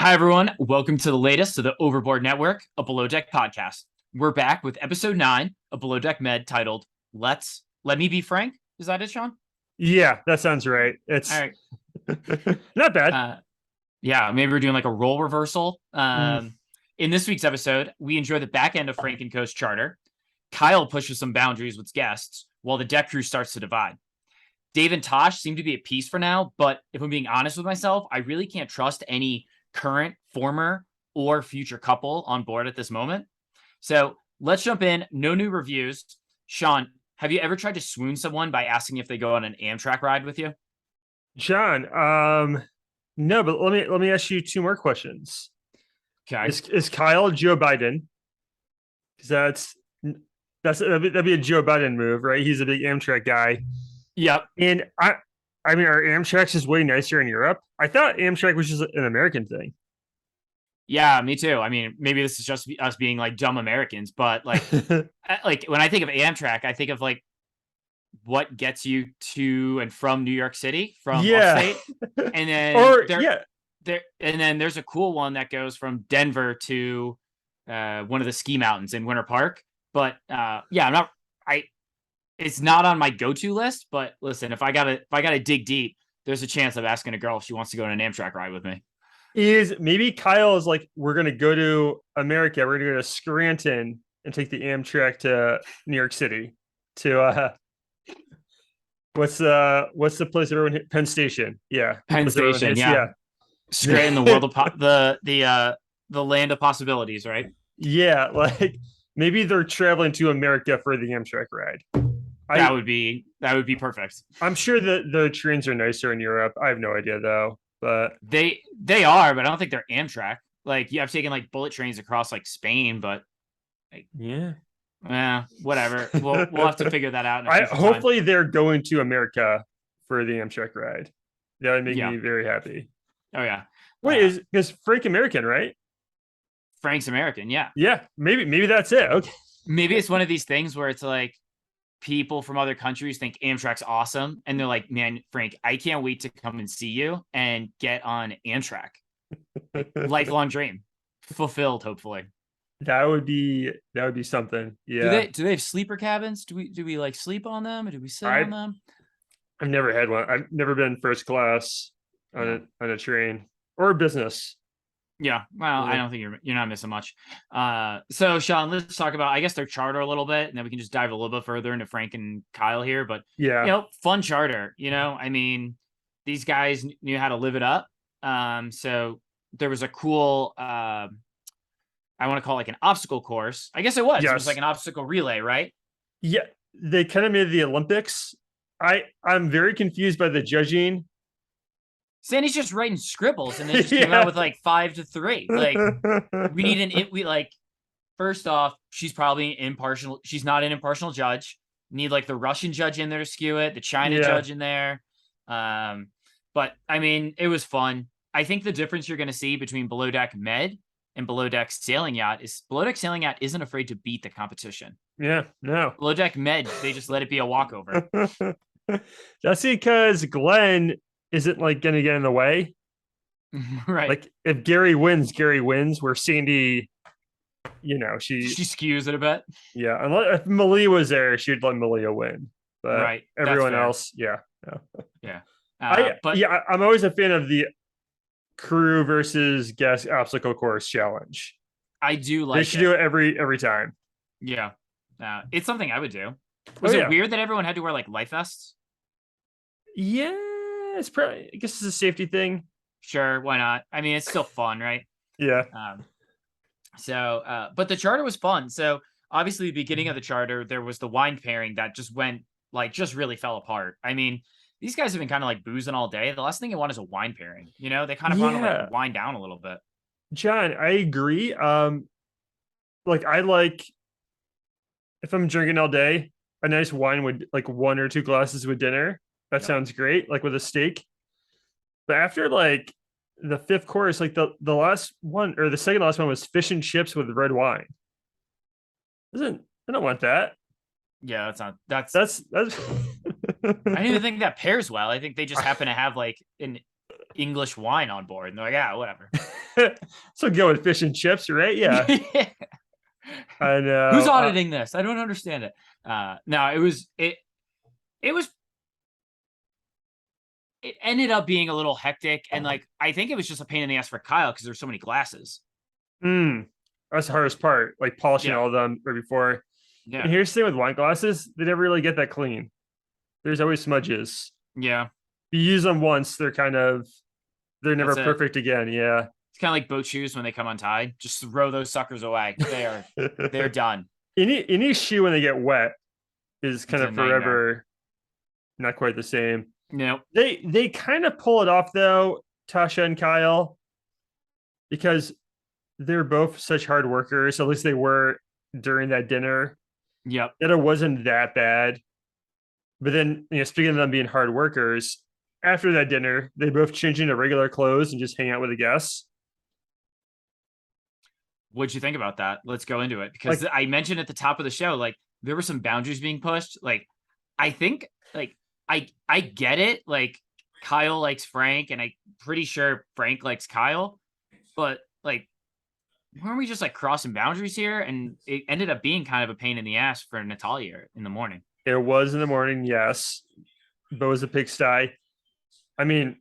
Hi, everyone. Welcome to the latest of the Overboard Network, a Below Deck podcast. We're back with episode 9 of Below Deck Med titled Let Me Be Frank. Is that it, Sean? Yeah, that sounds right. All It's right. not bad. Yeah, maybe we're doing like a role reversal. Mm, In this week's episode, we enjoy the back end of Frank and Co's charter. Kyle pushes some boundaries with guests, while the deck crew starts to divide. Dave and Tosh seem to be at peace for now, but if I'm being honest with myself, I really can't trust any current, former, or future couple on board at this moment. So let's jump in. No new reviews. Sean, have you ever tried to swoon someone by asking if they go on an Amtrak ride with you? John, no, but let me ask you two more questions. Okay. Is Kyle Joe Biden? Because that'd be a Joe Biden move, right? He's a big Amtrak guy, Yep. and I mean, are Amtrak's is way nicer in Europe? I thought Amtrak was just an American thing. Yeah, me too. I mean, maybe this is just us being like dumb Americans, but like when I think of Amtrak, I think of like what gets you to and from New York City from Yeah, upstate, and then or yeah, and then there's a cool one that goes from Denver to one of the ski mountains in Winter Park. But yeah, I it's not on my go-to list. But listen, if I gotta dig deep, there's a chance of asking a girl if she wants to go on an Amtrak ride with me. is maybe Kyle is like, we're gonna go to America, we're gonna go to Scranton and take the Amtrak to New York City to what's the place everyone Penn Station. Yeah. The Penn place everyone Station, hates. yeah, Yeah. straight in the world of the land of possibilities, right? Yeah, like maybe they're traveling to America for the Amtrak ride. That I would be perfect. I'm sure that the trains are nicer in Europe. I have no idea though. But They are, but I don't think they're Amtrak. Like, yeah, I've taken like bullet trains across like Spain, but like, yeah. whatever. We'll have to figure that out in a I future time. hopefully they're going to America for the Amtrak ride. That would make Yeah. me very happy. Oh yeah. Wait, is because Frank American, right? Frank's American. Yeah. Yeah, maybe that's it. Okay. Maybe it's one of these things where it's like people from other countries think Amtrak's awesome, and they're like, "Man, Frank, I can't wait to come and see you and get on Amtrak." Like, lifelong dream fulfilled, hopefully. That would be something. Do Yeah. they have sleeper cabins? Do we like sleep on them, or do we sit I on them? I've never had one. I've never been first class on Yeah. a train or business. Yeah, well, I Yeah. don't think you're not missing much. So Sean, let's talk about I guess their charter a little bit, and then we can just dive a little bit further into Frank and Kyle here. But Yeah. fun charter. I mean, these guys knew how to live it up. So there was a cool, I want to call it like an obstacle course. I guess it was. It was like Yes. an obstacle relay, right? Yeah. They kind of made the Olympics. I'm very confused by the judging. Sandy's just writing scribbles, and then just came Yeah. out with like 5-3. Like, we need we like. First off, she's probably impartial. She's not an impartial judge. Need like the Russian judge in there to skew it, the China Yeah. judge in there. But I mean, it was fun. I think the difference you're going to see between Below Deck Med and Below Deck Sailing Yacht is Below Deck Sailing Yacht isn't afraid to beat the competition. Yeah. No. Below Deck Med, they just let it be a walkover. That's because Glenn isn't like gonna get in the way. Right. Like if Gary wins. Where Sandy, she She skews it a bit. yeah. Unless if Malia was there, she'd let Malia win. But Right. That's everyone fair. else, yeah. Yeah. But yeah, I'm always a fan of the crew versus guest obstacle course challenge. I do They like should it. do it every time. Yeah. It's something I would do. Was Oh, it yeah. weird that everyone had to wear like life vests? Yeah, it's probably. I guess it's a safety thing. Sure, why not? I mean, it's still fun, right? Yeah, But the charter was fun. So obviously, the beginning of the charter, there was the wine pairing that just went just really fell apart. I mean, these guys have been kind of like boozing all day. The last thing they want is a wine pairing. They kind of want to yeah, like wind down a little bit. John, I agree. Like I like if I'm drinking all day, a nice wine would like one or two glasses with dinner. That Yep. sounds great, like with a steak. But after like the fifth course, like the last one or the second last one was fish and chips with red wine. I don't want that. Yeah, that's. That's I don't even think that pairs well. I think they just happen to have like an English wine on board, and they're like, yeah, whatever. So go with fish and chips, right? Yeah, I Who's know. auditing this? I don't understand it. No, it was it ended up being a little hectic, and like I think it was just a pain in the ass for Kyle because there's so many glasses. That's the hardest part, like polishing Yeah, all of them right before. And yeah, here's the thing with wine glasses, they never really get that clean. There's always smudges. yeah. You use them once, they're never That's it. perfect again. Yeah. It's kind of like boat shoes when they come untied. Just throw those suckers away. They're done. Any shoe when they get wet is It's kind a of nightmare. forever not quite the same. No, They kind of pull it off though, Tasha and Kyle, because they're both such hard workers. At least they were during that dinner. yep. That it wasn't that bad. But then, speaking of them being hard workers, after that dinner, they both change into regular clothes and just hang out with the guests. What'd you think about that? Let's go into it because Like, I mentioned at the top of the show, like there were some boundaries being pushed. Like, I think, like I get it. Like Kyle likes Frank, and I'm pretty sure Frank likes Kyle, but like, weren't we just like crossing boundaries here? And it ended up being kind of a pain in the ass for Natalia in the morning. it was in the morning, yes, but it was a pigsty. I mean,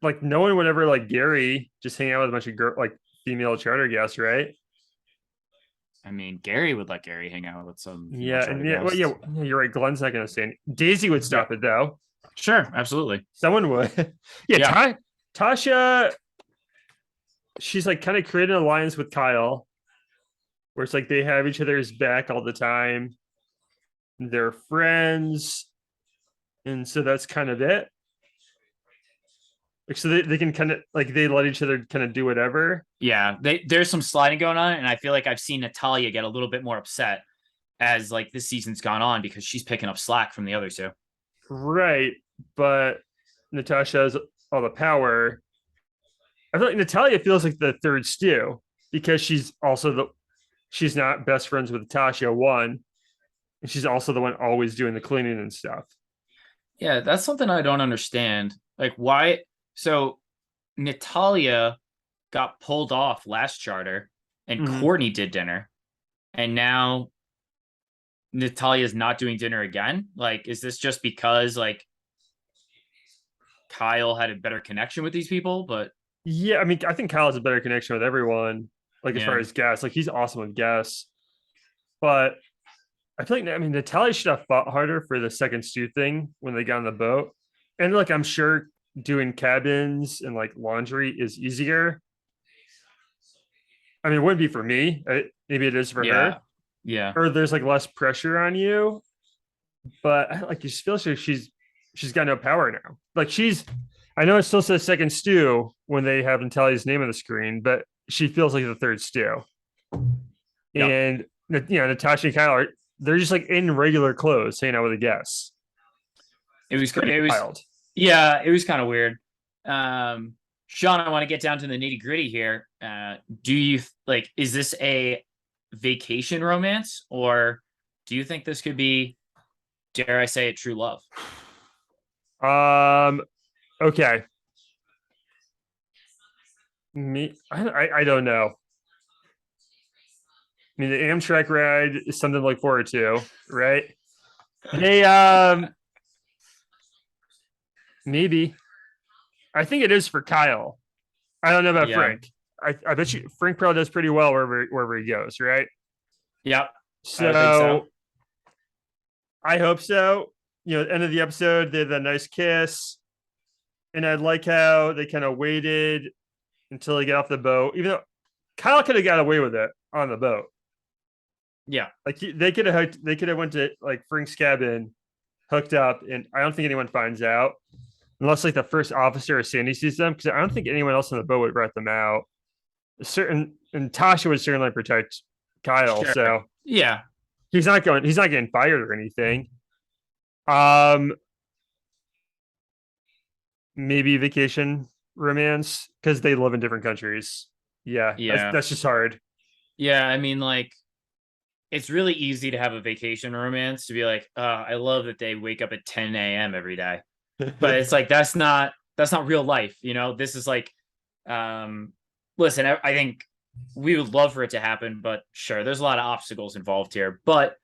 like no one would ever like Gary just hang out with a bunch of like female charter guests, right? I mean, Gary would let Gary hang out with some female Yeah, charter and well, guests. yeah, you're right. Glenn's not going to say anything. Daisy would stop it though. Sure, absolutely. Someone would. Yeah, Yeah. Tasha, she's like kind of created an alliance with Kyle, where it's like they have each other's back all the time. They're friends, and so that's kind of it. Like, so they can kind of like they let each other kind of do whatever. Yeah, there's some sliding going on, and I feel like I've seen Natalia get a little bit more upset as like this season's gone on because she's picking up slack from the other two. Right. But Natasha has all the power. I feel like Natalia feels like the third stew because she's not best friends with Tasha one, and she's also the one always doing the cleaning and stuff. Yeah, that's something I don't understand. Like why so Natalia got pulled off last charter and Mhm. Courtney did dinner, and now Natalia's not doing dinner again. Like, is this just because like Kyle had a better connection with these people? But Yeah, I mean, I think Kyle has a better connection with everyone, like as far yeah, as guests. Like he's awesome with guests. But I feel like Natalia should have fought harder for the second stew thing when they got on the boat. And like I'm sure doing cabins and like laundry is easier. I mean, it wouldn't be for me. Maybe it is for her. yeah, yeah, Or there's like less pressure on you. But like you feel like she's got no power now. Like I know it still says second stew when they have Natalia's name on the screen, but she feels like the third stew. yeah. And Natasha and Kyle they're just like in regular clothes hanging out with the guests. It was Pretty it was wild. yeah, it was kind of weird. Sean, I want to get down to the nitty gritty here. Do you like, is this a vacation romance, or do you think this could be, dare I say it, true love? Um. Okay. I don't know. I mean, the Amtrak ride is something to look forward to, right? Hey, maybe. I think it is for Kyle. I don't know about Yeah. Frank. I bet you Frank probably does pretty well wherever he goes, right? Yep. So I think so. I hope so. End of the episode, they had a nice kiss. And I like how they kind of waited until they get off the boat, even though Kyle could have got away with it on the boat. Yeah. Like they could have went to like Frank's cabin, hooked up, and I don't think anyone finds out unless like the first officer or Sandy sees them, because I don't think anyone else on the boat would rat them out. And Tasha would certainly protect Kyle, Sure. so Yeah. he's not getting fired or anything. Um, maybe vacation romance because they live in different countries. Yeah, Yeah. that's just hard. Yeah. I mean, like, it's really easy to have a vacation romance to be like, I love that they wake up at 10 a.m. every day. But it's like that's not real life, you know. This is like listen, I think we would love for it to happen, but sure, there's a lot of obstacles involved here. But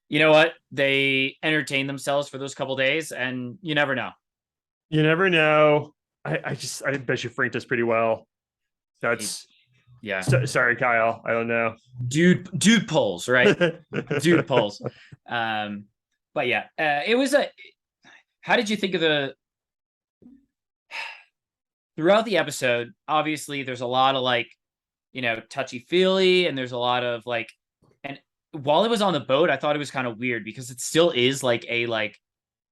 you know what? They entertain themselves for those couple days, and you never know. You never know. I bet you Frank does pretty well. That's Yeah, sorry, Kyle. I don't know. dude pulls, right? Dude pulls. But yeah, it was a. How did you think of the throughout the episode? Obviously, there's a lot of like, touchy feely, and there's a lot of like, and while it was on the boat, I thought it was kind of weird because it still is like a like,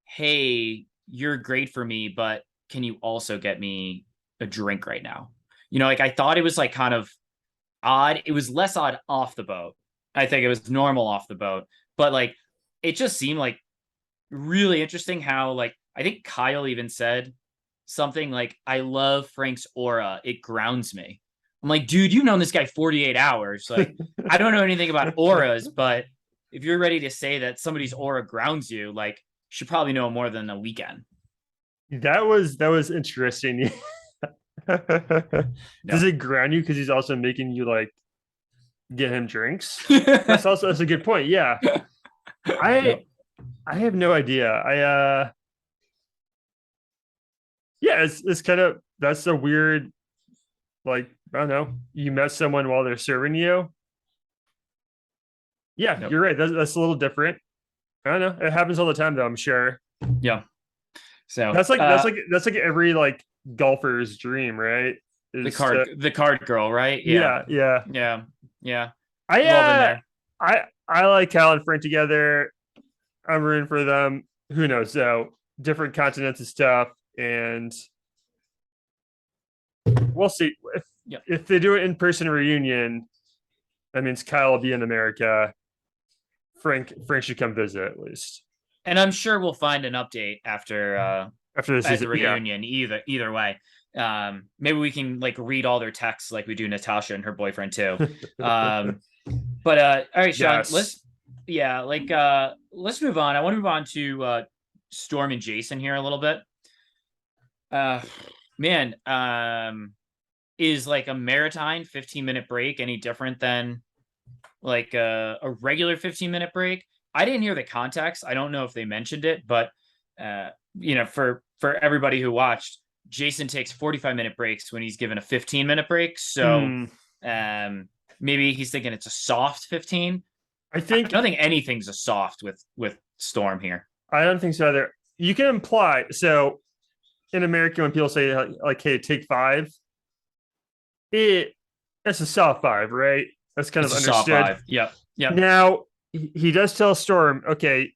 hey, you're great for me, but can you also get me a drink right now? Like I thought it was like kind of odd. It was less odd off the boat. I think it was normal off the boat, but like it just seemed like really interesting how like I think Kyle even said something like, I love Frank's aura. It grounds me. I'm like, dude, you've known this guy 48 hours. Like, I don't know anything about auras, but if you're ready to say that somebody's aura grounds you, like, you should probably know more than a weekend. That was interesting. Does it ground you because he's also making you like get him drinks? That's a good point. Yeah. I have no idea. Yeah, it's kind of that's a weird like I don't know. You met someone while they're serving you. Yeah, Yep. you're right. That's a little different. I don't know. It happens all the time though, I'm sure. Yeah. So That's like every like golfer's dream, right? the card girl, right? Yeah, yeah. Yeah. Yeah. I Well, there. I like Cal and Frank together. I'm rooting for them. Who knows though? Different continents and stuff, and we'll see if they do an in-person reunion. That means Kyle will be in America. Frank should come visit at least. And I'm sure we'll find an update after this the reunion. Yeah. Either way, maybe we can like read all their texts like we do Natasha and her boyfriend too. But all right, Sean, yes. let's move on. I want to move on to Storm and Jason here a little bit. Is like a maritime 15-minute break any different than like a regular 15-minute break? I didn't hear the context. I don't know if they mentioned it, but for everybody who watched, Jason takes 45-minute breaks when he's given a 15-minute break. So maybe he's thinking it's a soft 15. I don't think anything's a soft with Storm here. I don't think so either. You can imply so in America when people say like hey, take 5, it's a soft 5, right? That's kind of understood. Soft 5. Yep. Now he does tell Storm, okay,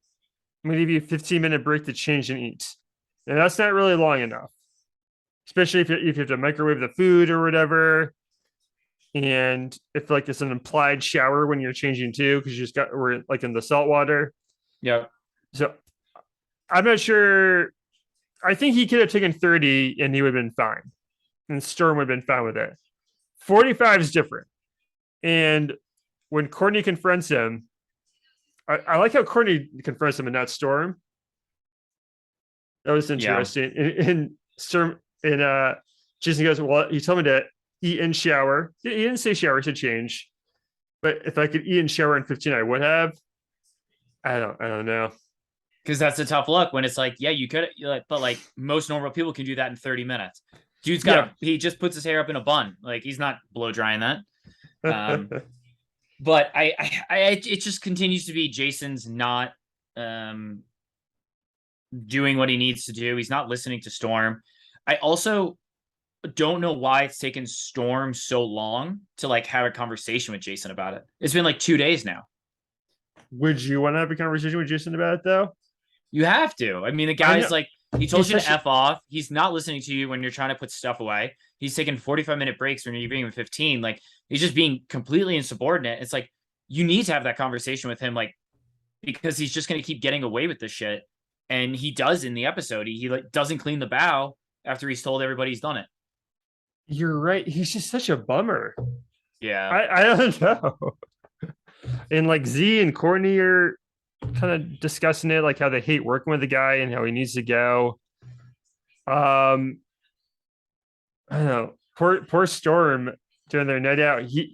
I'm gonna give you a 15-minute break to change and eat. And that's not really long enough. Especially if you have to microwave the food or whatever. And if like it's an implied shower when you're changing too, because we're like in the salt water. Yeah. So I'm not sure. I think he could have taken 30 and he would have been fine. And Storm would have been fine with it. 45 is different. And when Courtney confronts him, I like how Courtney confronts him and not Storm. That was interesting. Yeah. And Storm and Jason goes, well, he told me to eat and shower. He didn't say shower, he said change. But if I could eat and shower in 15, I would have. I don't know. Because that's a tough look when it's like, yeah, you could, but like most normal people can do that in 30 minutes. Dude's he just puts his hair up in a bun. Like he's not blow drying that. But it just continues to be Jason's not doing what he needs to do. He's not listening to Storm. I also don't know why it's taken Storm so long to like have a conversation with Jason about it. It's been like 2 days now. Would you want to have a conversation with Jason about it though? You have to. I mean, the guy's like, he told you to F off. He's not listening to you when you're trying to put stuff away. He's taking 45-minute breaks when you're giving him 15. Like he's just being completely insubordinate. It's like, you need to have that conversation with him, like, because he's just going to keep getting away with this shit. And he does in the episode. He like doesn't clean the bow after he's told everybody he's done it. You're right. He's just such a bummer. Yeah. I don't know. And like Z and Courtney are kind of discussing it, like how they hate working with the guy and how he needs to go. I don't know. Poor Storm. during their night out. He's